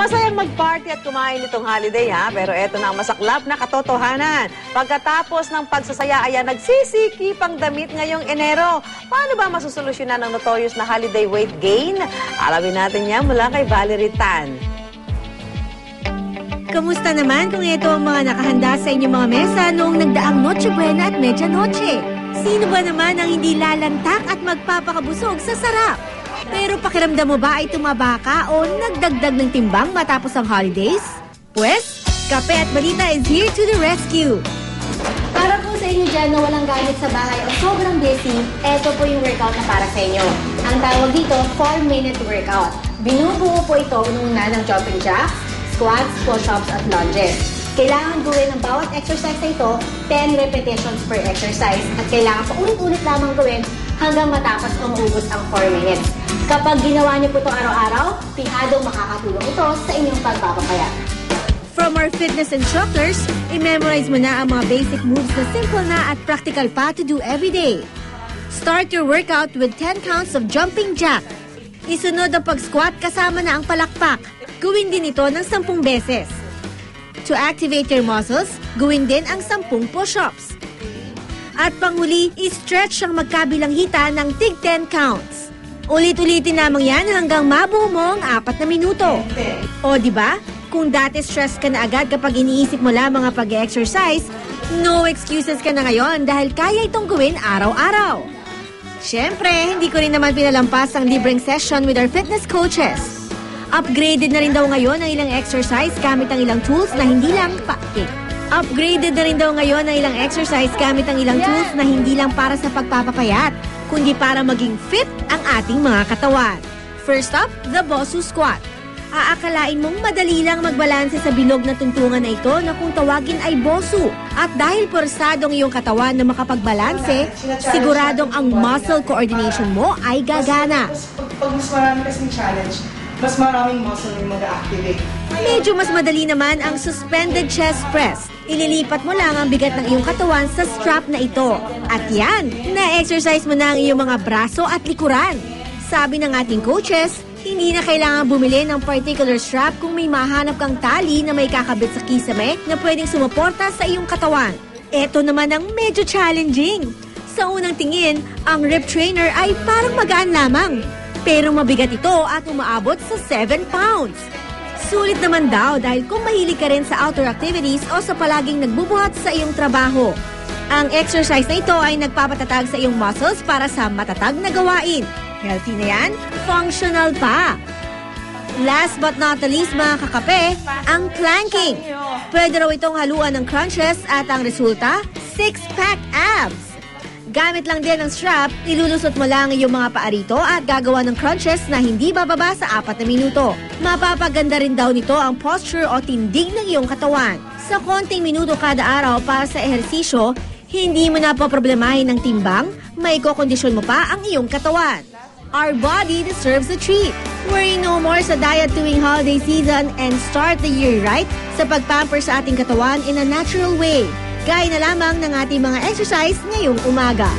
Masayang mag-party at kumain itong holiday ha, pero eto na ang masaklap na katotohanan. Pagkatapos ng pagsasaya ay nagsisikip ang damit ngayong Enero. Paano ba masusolusyonan ang notorious na holiday weight gain? Alamin natin yan mula kay Valerie Tan. Kamusta naman kung ito ang mga nakahanda sa inyong mga mesa noong nagdaang Noche Buena at Media Noche? Sino ba naman ang hindi lalantak at magpapakabusog sa sarap? Pero pakiramdam mo ba ay tumaba ka o nagdagdag ng timbang matapos ang holidays? Pwes, Kape at Balita is here to the rescue! Para po sa inyo dyan na walang gamit sa bahay o sobrang busy, eto po yung workout na para sa inyo. Ang tawag dito, 4-minute workout. Binubuo po ito muna ng jumping jacks, squats, push-ups at lunges. Kailangan gawin ng bawat exercise na ito 10 repetitions per exercise at kailangan pa ulit-ulit lamang gawin hanggang matapos o maubos ang 4 minutes. Kapag ginawa niyo po ito araw-araw, tihadong makakatulong ito sa inyong pagpapapayat. From our fitness instructors, i-memorize mo na ang mga basic moves na simple na at practical pa to do every day. Start your workout with 10 counts of jumping jack. Isunod ang pag-squat kasama na ang palakpak. Gawin din ito ng 10 beses. To activate your muscles, gawin din ang 10 push-ups. At panghuli, i-stretch ang magkabilang hita ng tig 10 counts. Ulit-ulitin lamang yan hanggang mabuo mo ang 4 na minuto. O diba? Kung dati stress ka na agad kapag iniisip mo lamang ang pag-exercise, no excuses ka na ngayon dahil kaya itong gawin araw-araw. Siyempre, hindi ko rin naman pinalampas ang libreng session with our fitness coaches. Upgraded na rin daw ngayon ang ilang exercise gamit ang ilang tools na hindi lang Upgraded na rin daw ngayon ang ilang exercise gamit ang ilang tools na hindi lang para sa pagpapapayat, kundi para maging fit ang ating mga katawan. First up, the Bosu Squat. Aakalain mong madali lang magbalanse sa bilog na tuntungan na ito na kung tawagin ay Bosu. At dahil porsadong iyong katawan na makapagbalanse, siguradong ang muscle coordination mo ay gagana. Pag mas marami kasing challenge, mas maraming muscle yung mag-activate. Medyo mas madali naman ang suspended chest press. Ililipat mo lang ang bigat ng iyong katawan sa strap na ito. At yan, na-exercise mo na ang iyong mga braso at likuran. Sabi ng ating coaches, hindi na kailangan bumili ng particular strap kung may mahanap kang tali na may kakabit sa kisame na pwedeng sumuporta sa iyong katawan. Ito naman ang medyo challenging. Sa unang tingin, ang rip trainer ay parang magaan lamang. Pero mabigat ito at umaabot sa 7 pounds. Sulit naman daw dahil kung mahilig ka rin sa outdoor activities o sa palaging nagbubuhat sa iyong trabaho. Ang exercise na ito ay nagpapatatag sa iyong muscles para sa matatag na gawain. Healthy na yan, functional pa. Last but not the least mga kakape, ang planking. Pwede raw itong haluan ng crunches at ang resulta, 6-pack abs. Gamit lang din ang strap, ilulusot mo lang yung mga paa rito at gagawa ng crunches na hindi bababa sa 4 na minuto. Mapapaganda rin daw nito ang posture o tindig ng iyong katawan. Sa konting minuto kada araw para sa ehersisyo, hindi mo na poproblemahin ng timbang, may kokondisyon mo pa ang iyong katawan. Our body deserves a treat. Worry no more sa diet tuwing holiday season and start the year right sa pagpamper sa ating katawan in a natural way. Gaya na lamang ng ating mga exercise ngayong umaga.